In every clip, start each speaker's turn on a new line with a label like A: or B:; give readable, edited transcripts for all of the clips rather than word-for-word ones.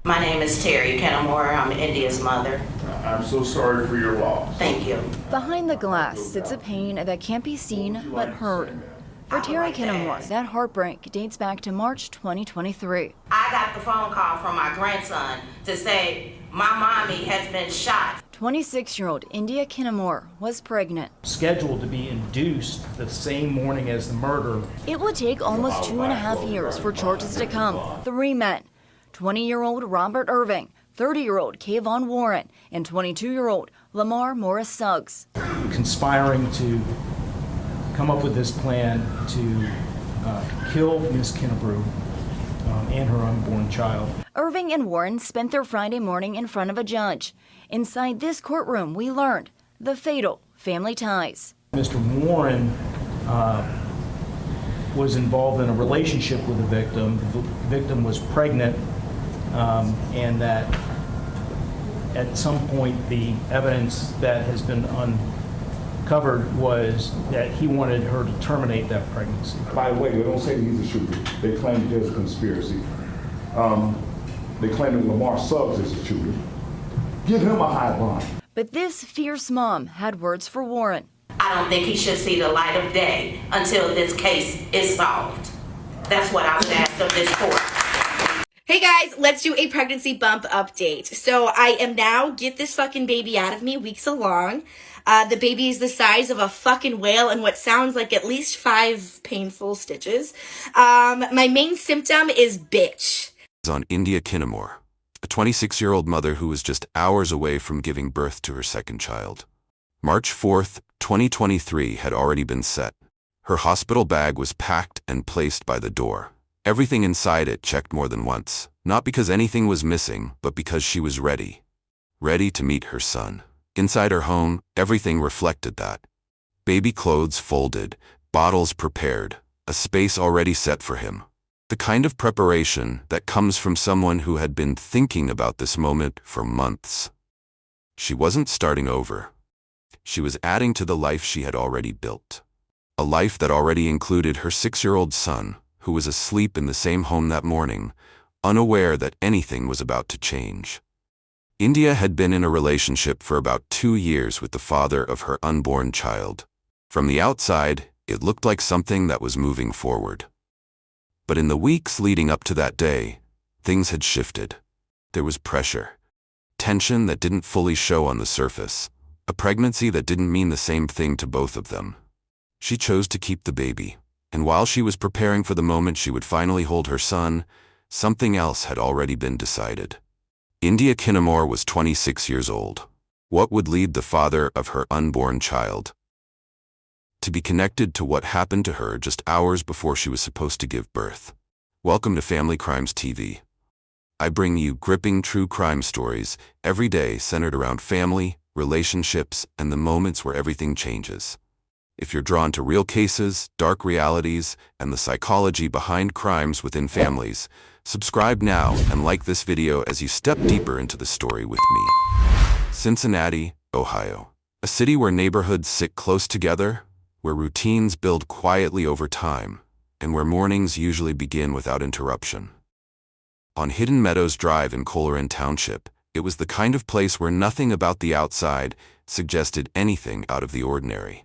A: My name is Terry Kinamore. I'm India's mother.
B: I'm so sorry for your loss.
A: Thank you.
C: Behind the glass sits a pain that can't be seen but heard. For Terry Kinamore, that heartbreak dates back to March 2023.
A: I got the phone call from my grandson to say my mommy has been shot.
C: 26-year-old India Kinamore was pregnant.
D: Scheduled to be induced the same morning as the murder.
C: It would take almost 2.5 years for charges to come. 3 men, 20-year-old Robert Irving, 30-year-old Kayvon Warren, and 22-year-old Lamar Morris Suggs.
D: Conspiring to come up with this plan to kill Ms. Kinamore and her unborn child.
C: Irving and Warren spent their Friday morning in front of a judge. Inside this courtroom, we learned the fatal family ties.
D: Mr. Warren was involved in a relationship with the victim. The victim was pregnant, and that at some point the evidence that has been uncovered was that he wanted her to terminate that pregnancy.
B: By the way, they don't say he's a shooter. They claim that there's a conspiracy. They claim that Lamar Suggs is a shooter. Give him a high line.
C: But this fierce mom had words for Warren.
A: I don't think he should see the light of day until this case is solved. That's what I would ask of this court.
E: Hey guys, let's do a pregnancy bump update. So I am now, get this fucking baby out of me, weeks along. The baby is the size of a fucking whale and what sounds like at least 5 painful stitches. My main symptom is bitch.
F: On India Kinamore, a 26-year-old mother who was just hours away from giving birth to her second child. March 4th, 2023 had already been set. Her hospital bag was packed and placed by the door. Everything inside it checked more than once, not because anything was missing, but because she was ready. Ready to meet her son. Inside her home, everything reflected that. Baby clothes folded, bottles prepared, a space already set for him. The kind of preparation that comes from someone who had been thinking about this moment for months. She wasn't starting over. She was adding to the life she had already built. A life that already included her 6-year-old son, who was asleep in the same home that morning, unaware that anything was about to change. India had been in a relationship for about 2 years with the father of her unborn child. From the outside, it looked like something that was moving forward. But in the weeks leading up to that day, things had shifted. There was pressure, tension that didn't fully show on the surface, a pregnancy that didn't mean the same thing to both of them. She chose to keep the baby, and while she was preparing for the moment she would finally hold her son, something else had already been decided. India Kinamore was 26 years old. What would lead the father of her unborn child to be connected to what happened to her just hours before she was supposed to give birth? Welcome to Family Crimes TV. I bring you gripping true crime stories every day centered around family, relationships, and the moments where everything changes. If you're drawn to real cases, dark realities, and the psychology behind crimes within families, subscribe now and like this video as you step deeper into the story with me. Cincinnati, Ohio. A city where neighborhoods sit close together, where routines build quietly over time, and where mornings usually begin without interruption. On Hidden Meadows Drive in Colerain Township, it was the kind of place where nothing about the outside suggested anything out of the ordinary.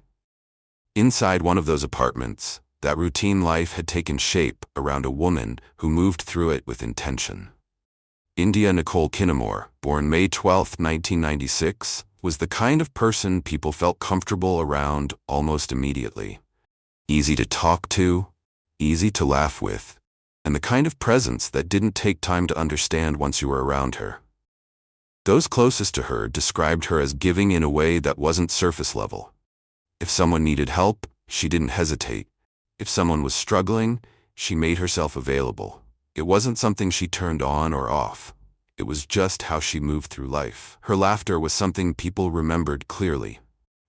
F: Inside one of those apartments, that routine life had taken shape around a woman who moved through it with intention. India Nicole Kinamore, born May 12, 1996, was the kind of person people felt comfortable around almost immediately. Easy to talk to, easy to laugh with, and the kind of presence that didn't take time to understand once you were around her. Those closest to her described her as giving in a way that wasn't surface level. If someone needed help, she didn't hesitate. If someone was struggling, she made herself available. It wasn't something she turned on or off. It was just how she moved through life. Her laughter was something people remembered clearly.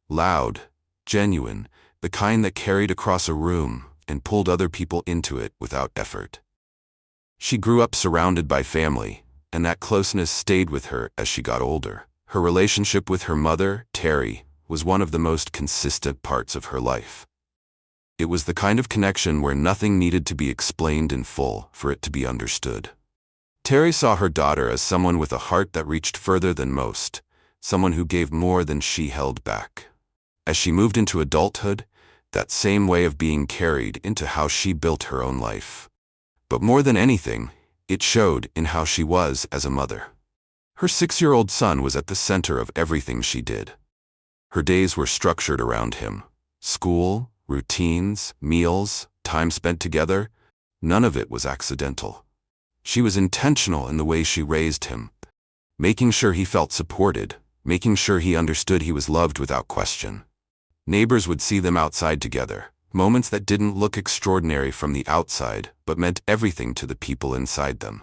F: Loud, genuine, the kind that carried across a room and pulled other people into it without effort. She grew up surrounded by family, and that closeness stayed with her as she got older. Her relationship with her mother, Terry, was one of the most consistent parts of her life. It was the kind of connection where nothing needed to be explained in full for it to be understood. Terry saw her daughter as someone with a heart that reached further than most, someone who gave more than she held back. As she moved into adulthood, that same way of being carried into how she built her own life. But more than anything, it showed in how she was as a mother. Her 6-year-old son was at the center of everything she did. Her days were structured around him. School, routines, meals, time spent together, none of it was accidental. She was intentional in the way she raised him, making sure he felt supported, making sure he understood he was loved without question. Neighbors would see them outside together, moments that didn't look extraordinary from the outside, but meant everything to the people inside them.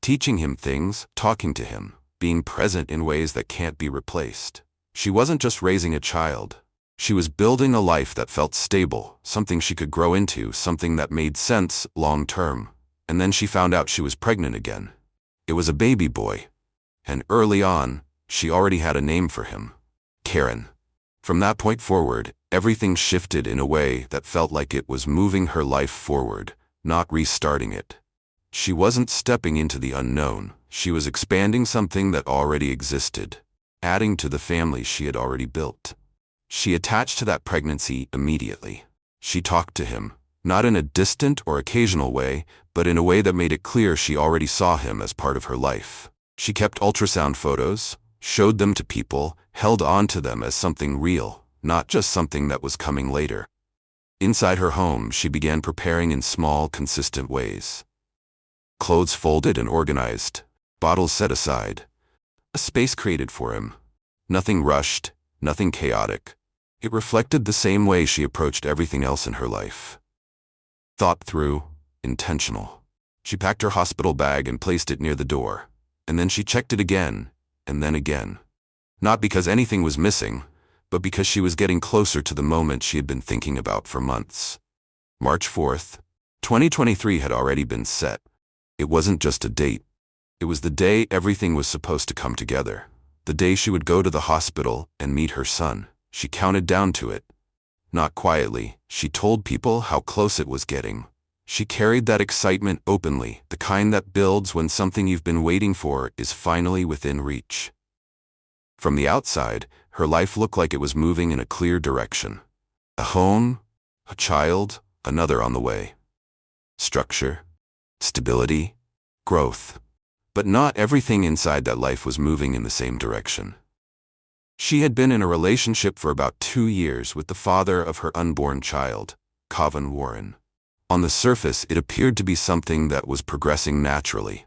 F: Teaching him things, talking to him, being present in ways that can't be replaced. She wasn't just raising a child. She was building a life that felt stable, something she could grow into, something that made sense long term. And then she found out she was pregnant again. It was a baby boy. And early on, she already had a name for him. Karen. From that point forward, everything shifted in a way that felt like it was moving her life forward, not restarting it. She wasn't stepping into the unknown. She was expanding something that already existed, adding to the family she had already built. She attached to that pregnancy immediately. She talked to him, not in a distant or occasional way, but in a way that made it clear she already saw him as part of her life. She kept ultrasound photos, showed them to people, held on to them as something real, not just something that was coming later. Inside her home, she began preparing in small, consistent ways. Clothes folded and organized, bottles set aside, a space created for him. Nothing rushed, nothing chaotic. It reflected the same way she approached everything else in her life. Thought through, intentional. She packed her hospital bag and placed it near the door, and then she checked it again, and then again. Not because anything was missing, but because she was getting closer to the moment she had been thinking about for months. March 4th, 2023 had already been set. It wasn't just a date. It was the day everything was supposed to come together. The day she would go to the hospital and meet her son. She counted down to it. Not quietly, she told people how close it was getting. She carried that excitement openly, the kind that builds when something you've been waiting for is finally within reach. From the outside, her life looked like it was moving in a clear direction. A home, a child, another on the way. Structure, stability, growth. But not everything inside that life was moving in the same direction. She had been in a relationship for about 2 years with the father of her unborn child, Colerain Warren. On the surface, it appeared to be something that was progressing naturally.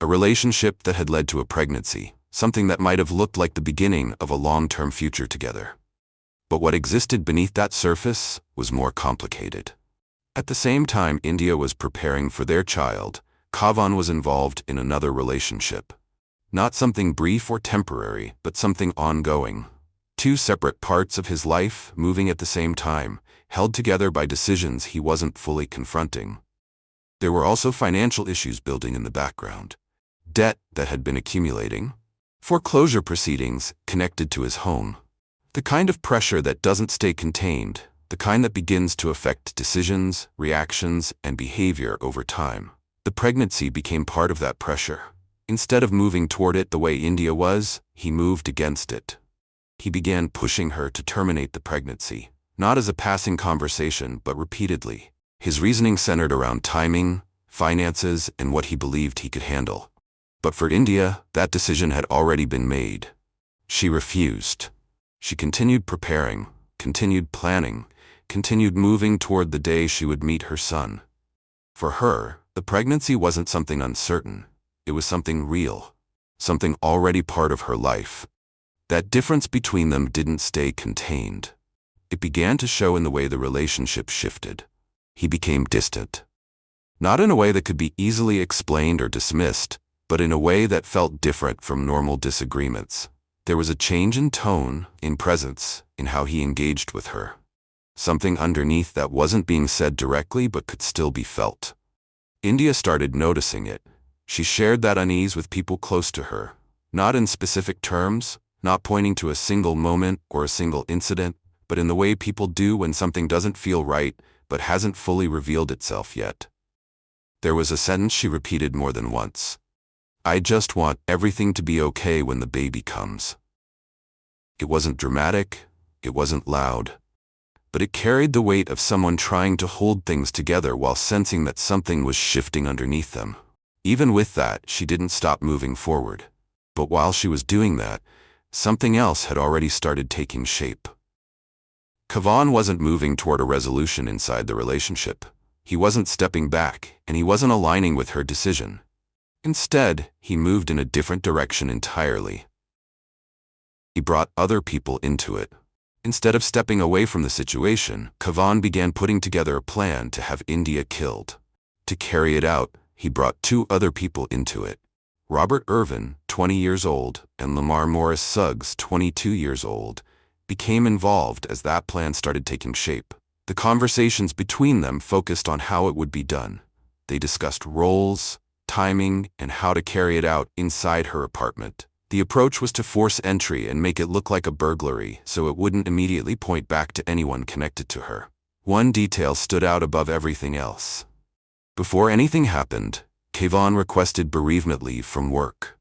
F: A relationship that had led to a pregnancy, something that might have looked like the beginning of a long-term future together. But what existed beneath that surface was more complicated. At the same time India was preparing for their child, Colerain was involved in another relationship. Not something brief or temporary, but something ongoing. 2 separate parts of his life moving at the same time, held together by decisions he wasn't fully confronting. There were also financial issues building in the background. Debt that had been accumulating. Foreclosure proceedings connected to his home. The kind of pressure that doesn't stay contained, the kind that begins to affect decisions, reactions, and behavior over time. The pregnancy became part of that pressure. Instead of moving toward it the way India was, he moved against it. He began pushing her to terminate the pregnancy, not as a passing conversation, but repeatedly. His reasoning centered around timing, finances, and what he believed he could handle. But for India, that decision had already been made. She refused. She continued preparing, continued planning, continued moving toward the day she would meet her son. For her, the pregnancy wasn't something uncertain. It was something real, something already part of her life. That difference between them didn't stay contained. It began to show in the way the relationship shifted. He became distant. Not in a way that could be easily explained or dismissed, but in a way that felt different from normal disagreements. There was a change in tone, in presence, in how he engaged with her. Something underneath that wasn't being said directly but could still be felt. India started noticing it. She shared that unease with people close to her, not in specific terms, not pointing to a single moment or a single incident, but in the way people do when something doesn't feel right but hasn't fully revealed itself yet. There was a sentence she repeated more than once. I just want everything to be okay when the baby comes. It wasn't dramatic, it wasn't loud, but it carried the weight of someone trying to hold things together while sensing that something was shifting underneath them. Even with that, she didn't stop moving forward. But while she was doing that, something else had already started taking shape. Kevon wasn't moving toward a resolution inside the relationship. He wasn't stepping back, and he wasn't aligning with her decision. Instead, he moved in a different direction entirely. He brought other people into it. Instead of stepping away from the situation, Kevon began putting together a plan to have India killed. To carry it out, he brought two other people into it. Robert Irvin, 20 years old, and Lamar Morris Suggs, 22 years old, became involved as that plan started taking shape. The conversations between them focused on how it would be done. They discussed roles, timing, and how to carry it out inside her apartment. The approach was to force entry and make it look like a burglary so it wouldn't immediately point back to anyone connected to her. One detail stood out above everything else. Before anything happened, Kevon requested bereavement leave from work.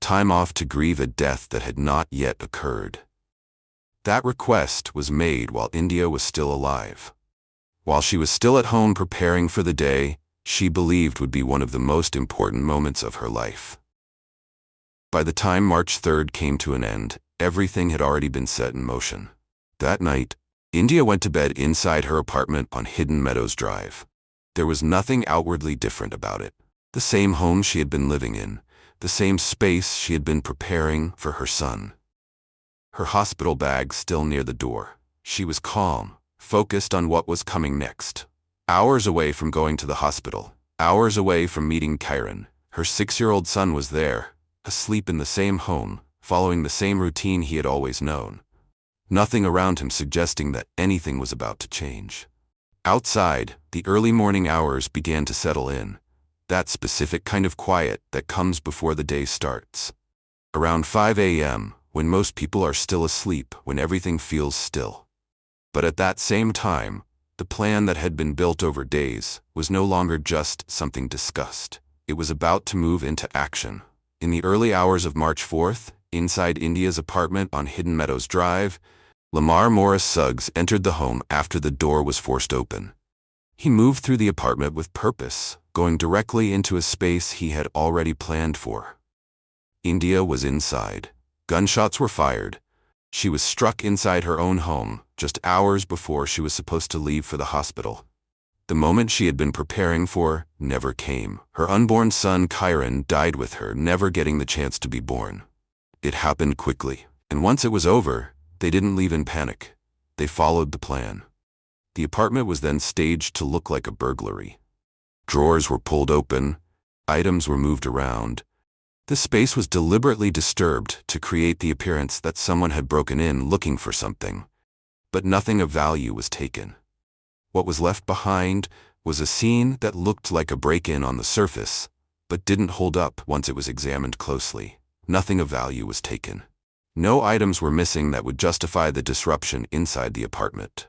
F: Time off to grieve a death that had not yet occurred. That request was made while India was still alive. While she was still at home preparing for the day she believed would be one of the most important moments of her life. By the time March 3rd came to an end, everything had already been set in motion. That night, India went to bed inside her apartment on Hidden Meadows Drive. There was nothing outwardly different about it. The same home she had been living in, the same space she had been preparing for her son. Her hospital bag still near the door. She was calm, focused on what was coming next. Hours away from going to the hospital, hours away from meeting Colerain, her 6-year-old son was there, asleep in the same home, following the same routine he had always known. Nothing around him suggesting that anything was about to change. Outside, the early morning hours began to settle in, that specific kind of quiet that comes before the day starts. Around 5 a.m., when most people are still asleep, when everything feels still. But at that same time, the plan that had been built over days was no longer just something discussed. It was about to move into action. In the early hours of March 4th, inside India's apartment on Hidden Meadows Drive, Lamar Morris Suggs entered the home after the door was forced open. He moved through the apartment with purpose, going directly into a space he had already planned for. India was inside. Gunshots were fired. She was struck inside her own home, just hours before she was supposed to leave for the hospital. The moment she had been preparing for never came. Her unborn son, Colerain, died with her, never getting the chance to be born. It happened quickly, and once it was over, they didn't leave in panic. They followed the plan. The apartment was then staged to look like a burglary. Drawers were pulled open, items were moved around. The space was deliberately disturbed to create the appearance that someone had broken in looking for something. But nothing of value was taken. What was left behind was a scene that looked like a break-in on the surface, but didn't hold up once it was examined closely. Nothing of value was taken. No items were missing that would justify the disruption inside the apartment.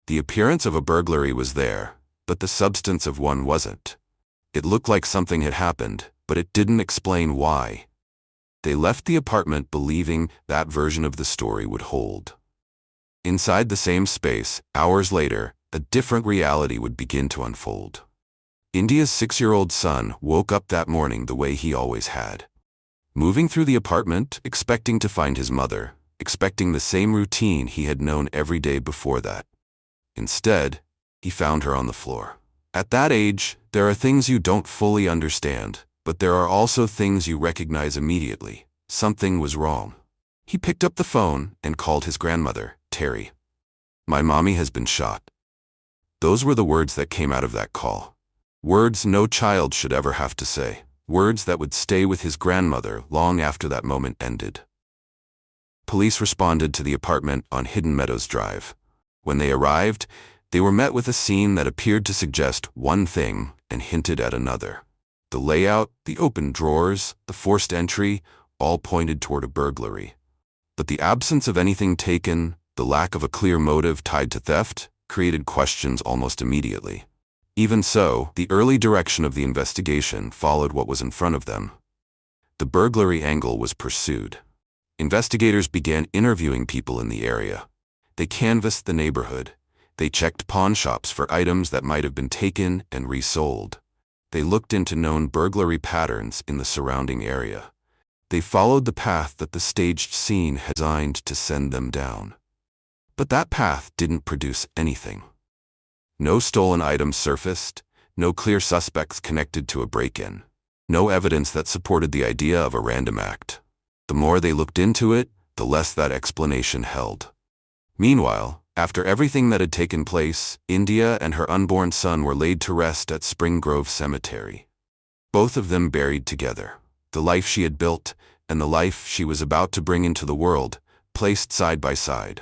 F: The appearance of a burglary was there, but the substance of one wasn't. It looked like something had happened, but it didn't explain why. They left the apartment believing that version of the story would hold. Inside the same space, hours later, a different reality would begin to unfold. India's 6-year-old son woke up that morning the way he always had. Moving through the apartment, expecting to find his mother, expecting the same routine he had known every day before that. Instead, he found her on the floor. At that age, there are things you don't fully understand, but there are also things you recognize immediately. Something was wrong. He picked up the phone and called his grandmother, Terry. "My mommy has been shot." Those were the words that came out of that call. Words no child should ever have to say. Words that would stay with his grandmother long after that moment ended. Police responded to the apartment on Hidden Meadows Drive. When they arrived, they were met with a scene that appeared to suggest one thing and hinted at another. The layout, the open drawers, the forced entry, all pointed toward a burglary. But the absence of anything taken, the lack of a clear motive tied to theft, created questions almost immediately. Even so, the early direction of the investigation followed what was in front of them. The burglary angle was pursued. Investigators began interviewing people in the area. They canvassed the neighborhood. They checked pawn shops for items that might have been taken and resold. They looked into known burglary patterns in the surrounding area. They followed the path that the staged scene had designed to send them down. But that path didn't produce anything. No stolen items surfaced, no clear suspects connected to a break-in, no evidence that supported the idea of a random act. The more they looked into it, the less that explanation held. Meanwhile, after everything that had taken place, India and her unborn son were laid to rest at Spring Grove Cemetery. Both of them buried together. The life she had built and the life she was about to bring into the world, placed side by side.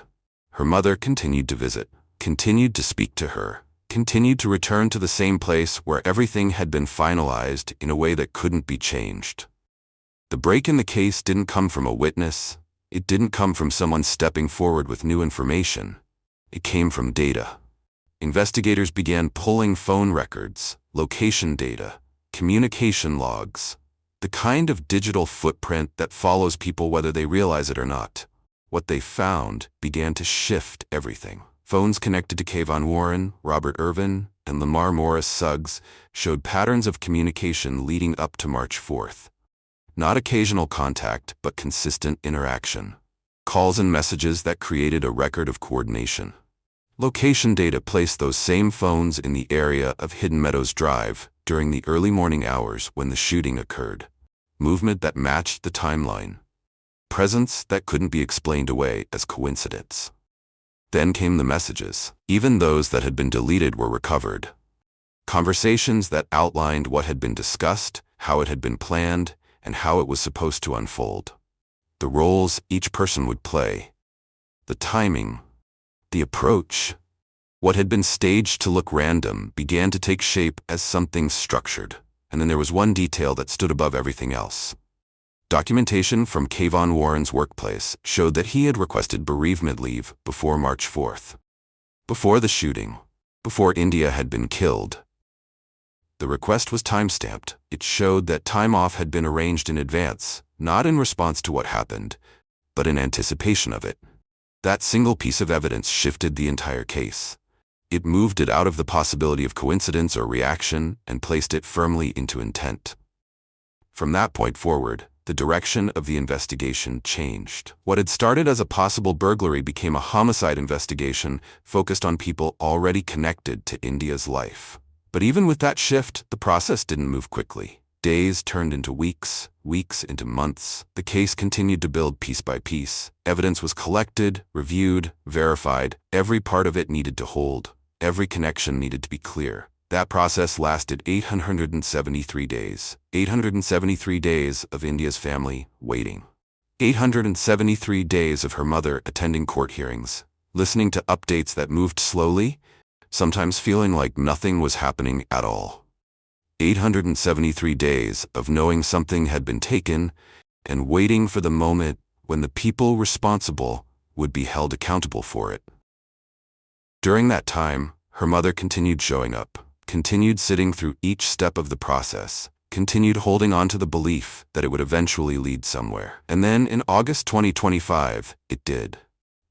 F: Her mother continued to visit, continued to speak to her, continued to return to the same place where everything had been finalized in a way that couldn't be changed. The break in the case didn't come from a witness. It didn't come from someone stepping forward with new information. It came from data. Investigators began pulling phone records, location data, communication logs, the kind of digital footprint that follows people whether they realize it or not. What they found began to shift everything. Phones connected to Colerain Warren, Robert Irvin, and Lamar Morris Suggs showed patterns of communication leading up to March 4th. Not occasional contact, but consistent interaction. Calls and messages that created a record of coordination. Location data placed those same phones in the area of Hidden Meadows Drive during the early morning hours when the shooting occurred. Movement that matched the timeline. Presence that couldn't be explained away as coincidence. Then came the messages. Even those that had been deleted were recovered. Conversations that outlined what had been discussed, how it had been planned, and how it was supposed to unfold. The roles each person would play. The timing. The approach. What had been staged to look random began to take shape as something structured. And then there was one detail that stood above everything else. Documentation from Colerain Warren's workplace showed that he had requested bereavement leave before March 4th. Before the shooting. Before India had been killed. The request was time-stamped. It showed that time off had been arranged in advance, not in response to what happened, but in anticipation of it. That single piece of evidence shifted the entire case. It moved it out of the possibility of coincidence or reaction and placed it firmly into intent. From that point forward, the direction of the investigation changed. What had started as a possible burglary became a homicide investigation focused on people already connected to India's life. But even with that shift, the process didn't move quickly. Days turned into weeks, weeks into months. The case continued to build piece by piece. Evidence was collected, reviewed, verified. Every part of it needed to hold. Every connection needed to be clear. That process lasted 873 days. 873 days of India's family waiting. 873 days of her mother attending court hearings, listening to updates that moved slowly, sometimes feeling like nothing was happening at all. 873 days of knowing something had been taken and waiting for the moment when the people responsible would be held accountable for it. During that time, her mother continued showing up, continued sitting through each step of the process, continued holding on to the belief that it would eventually lead somewhere. And then in August 2025, it did.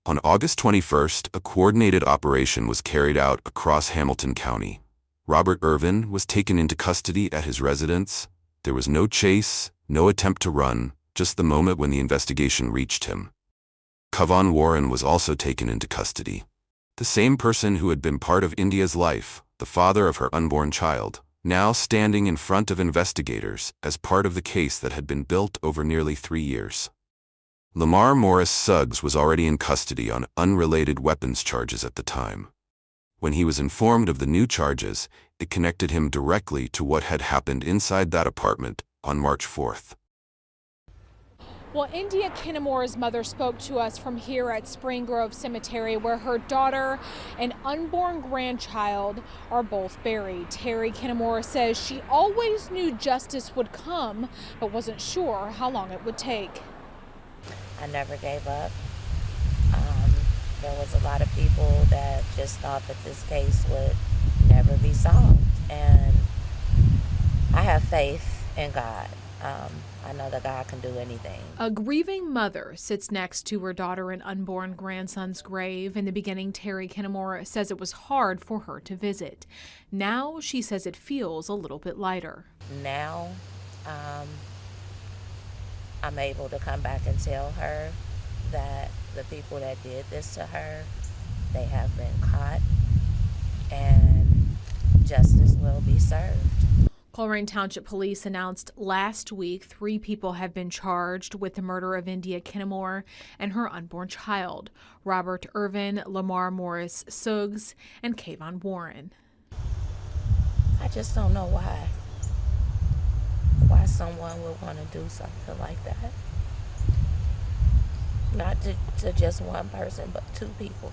F: On August 21st, a coordinated operation was carried out across Hamilton County. Robert Irvin was taken into custody at his residence. There was no chase, no attempt to run, just the moment when the investigation reached him. Colerain Warren was also taken into custody. The same person who had been part of India's life, the father of her unborn child, now standing in front of investigators as part of the case that had been built over nearly 3 years. Lamar Morris Suggs was already in custody on unrelated weapons charges at the time. When he was informed of the new charges, it connected him directly to what had happened inside that apartment on March 4th.
G: Well, India Kinamore's mother spoke to us from here at Spring Grove Cemetery, where her daughter and unborn grandchild are both buried. Terry Kinamore says she always knew justice would come, but wasn't sure how long it would take.
H: I never gave up. There was a lot of people that just thought that this case would never be solved. And I have faith in God. I know that God can do anything.
G: A grieving mother sits next to her daughter and unborn grandson's grave. In the beginning, Terry Kinamore says it was hard for her to visit. Now she says it feels a little bit lighter.
H: Now, I'm able to come back and tell her that the people that did this to her, they have been caught and justice will be served.
G: Colerain Township Police announced last week 3 people have been charged with the murder of India Kinamore and her unborn child, Robert Irvin, Lamar Morris Suggs, and Kayvon Warren.
H: I just don't know why someone would want to do something like that. Not to just one person, but 2 people.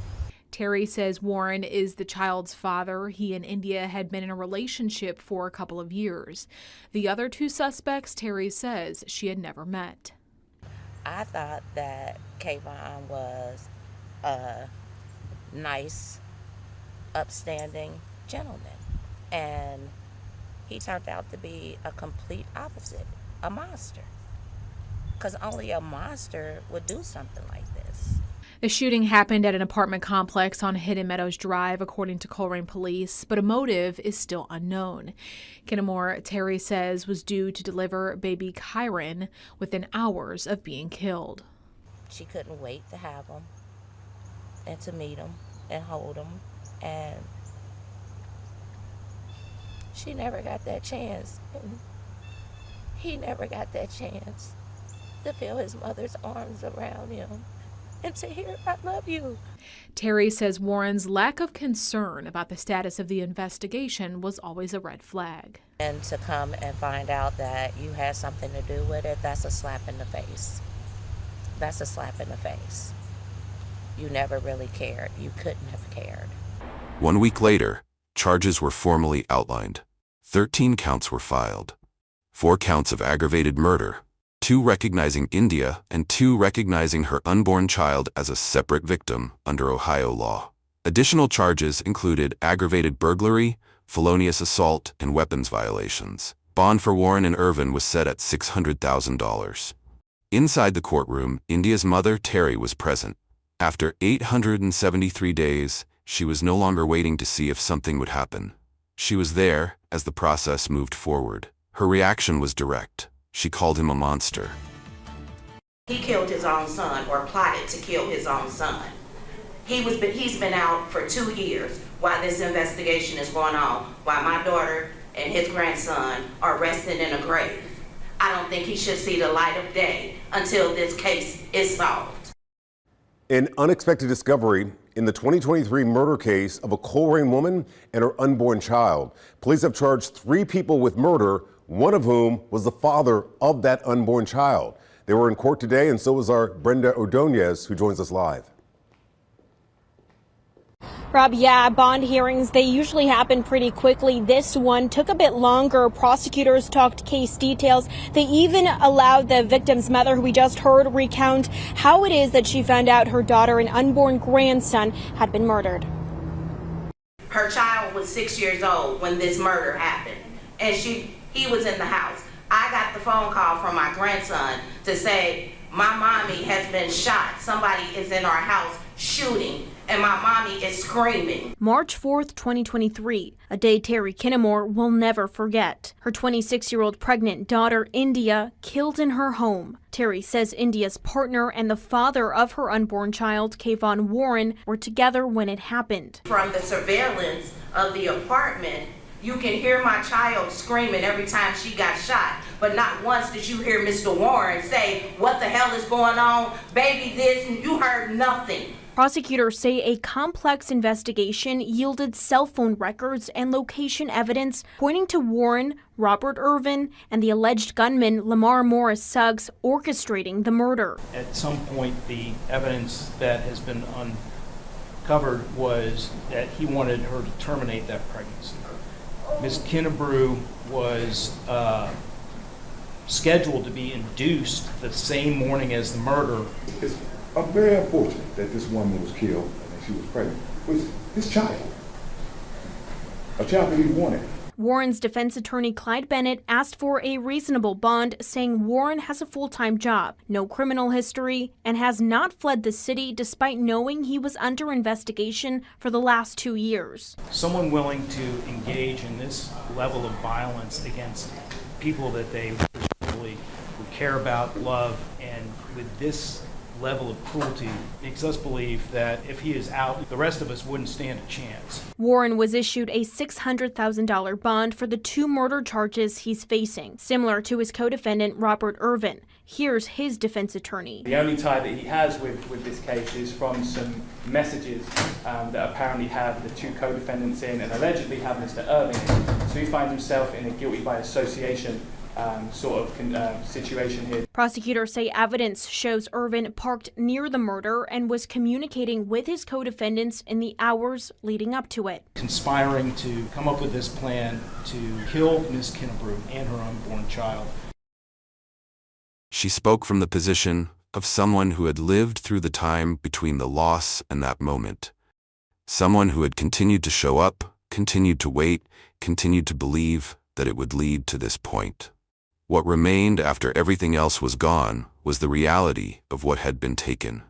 G: Terry says Warren is the child's father. He and India had been in a relationship for a couple of years. The other 2 suspects, Terry says she had never met.
H: I thought that Kayvon was a nice, upstanding gentleman. And he turned out to be a complete opposite, a monster. Because only a monster would do something like this.
G: The shooting happened at an apartment complex on Hidden Meadows Drive, according to Colerain Police, but a motive is still unknown. Kinamore, Terry says, was due to deliver baby Colerain within hours of being killed.
H: She couldn't wait to have him and to meet him and hold him, and she never got that chance. And he never got that chance to feel his mother's arms around him and to hear, "I love you."
G: Terry says Warren's lack of concern about the status of the investigation was always a red flag.
H: And to come and find out that you had something to do with it, that's a slap in the face. That's a slap in the face. You never really cared. You couldn't have cared.
F: 1 week later, charges were formally outlined. 13 counts were filed. 4 counts of aggravated murder, 2 recognizing India and 2 recognizing her unborn child as a separate victim under Ohio law. Additional charges included aggravated burglary, felonious assault, and weapons violations. Bond for Warren and Irvin was set at $600,000. Inside the courtroom, India's mother, Terry, was present. After 873 days, she was no longer waiting to see if something would happen. She was there as the process moved forward. Her reaction was direct. She called him a monster.
A: He killed his own son, or plotted to kill his own son. He's been out for 2 years while this investigation is going on, while my daughter and his grandson are resting in a grave. I don't think he should see the light of day until this case is solved.
I: An unexpected discovery in the 2023 murder case of a Colerain woman and her unborn child. Police have charged 3 people with murder, one of whom was the father of that unborn child. They were in court today, and so was our Brenda Ordonez, who joins us live.
J: Rob, yeah, bond hearings, they usually happen pretty quickly. This one took a bit longer. Prosecutors talked case details. They even allowed the victim's mother, who we just heard, recount how it is that she found out her daughter and unborn grandson had been murdered.
A: Her child was 6 years old when this murder happened, and he was in the house. I got the phone call from my grandson to say, "My mommy has been shot. Somebody is in our house shooting, and my mommy is screaming."
J: March 4th, 2023, a day Terry Kinamore will never forget. Her 26-year-old pregnant daughter, India, killed in her home. Terry says India's partner and the father of her unborn child, Kayvon Warren, were together when it happened.
A: From the surveillance of the apartment, you can hear my child screaming every time she got shot, but not once did you hear Mr. Warren say, "What the hell is going on? Baby this," and you heard nothing.
J: Prosecutors say a complex investigation yielded cell phone records and location evidence pointing to Warren, Robert Irvin, and the alleged gunman Lamar Morris Suggs orchestrating the murder.
D: At some point, the evidence that has been uncovered was that he wanted her to terminate that pregnancy. Ms. Kinamore was scheduled to be induced the same morning as the murder.
B: It's very unfortunate that this woman was killed and that she was pregnant with his child, a child that he wanted.
J: Warren's defense attorney Clyde Bennett asked for a reasonable bond, saying Warren has a full-time job, no criminal history, and has not fled the city despite knowing he was under investigation for the last 2 years.
D: Someone willing to engage in this level of violence against people that they presumably would care about, love, and with this level of cruelty makes us believe that if he is out, the rest of us wouldn't stand a chance.
J: Warren was issued a $600,000 bond for the 2 murder charges he's facing, similar to his co-defendant Robert Irvin. Here's his defense attorney.
K: The only tie that he has with this case is from some messages that apparently have the 2 co-defendants in and allegedly have Mr. Irving in. So he finds himself in a guilty by association situation here.
J: Prosecutors say evidence shows Irvin parked near the murder and was communicating with his co-defendants in the hours leading up to it.
D: Conspiring to come up with this plan to kill Ms. Kinamore and her unborn child.
F: She spoke from the position of someone who had lived through the time between the loss and that moment. Someone who had continued to show up, continued to wait, continued to believe that it would lead to this point. What remained after everything else was gone was the reality of what had been taken.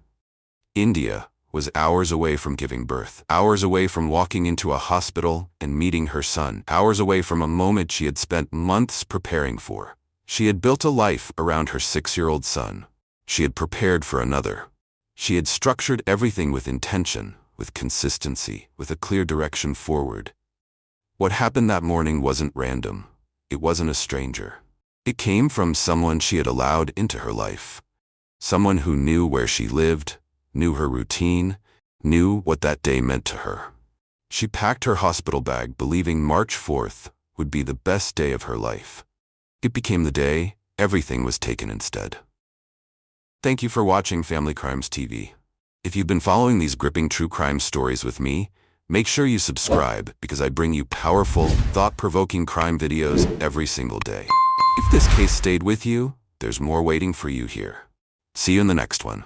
F: India was hours away from giving birth, hours away from walking into a hospital and meeting her son, hours away from a moment she had spent months preparing for. She had built a life around her 6-year-old son. She had prepared for another. She had structured everything with intention, with consistency, with a clear direction forward. What happened that morning wasn't random. It wasn't a stranger. It came from someone she had allowed into her life. Someone who knew where she lived, knew her routine, knew what that day meant to her. She packed her hospital bag believing March 4th would be the best day of her life. It became the day everything was taken instead. Thank you for watching Family Crimes TV. If you've been following these gripping true crime stories with me, make sure you subscribe because I bring you powerful, thought-provoking crime videos every single day. If this case stayed with you, there's more waiting for you here. See you in the next one.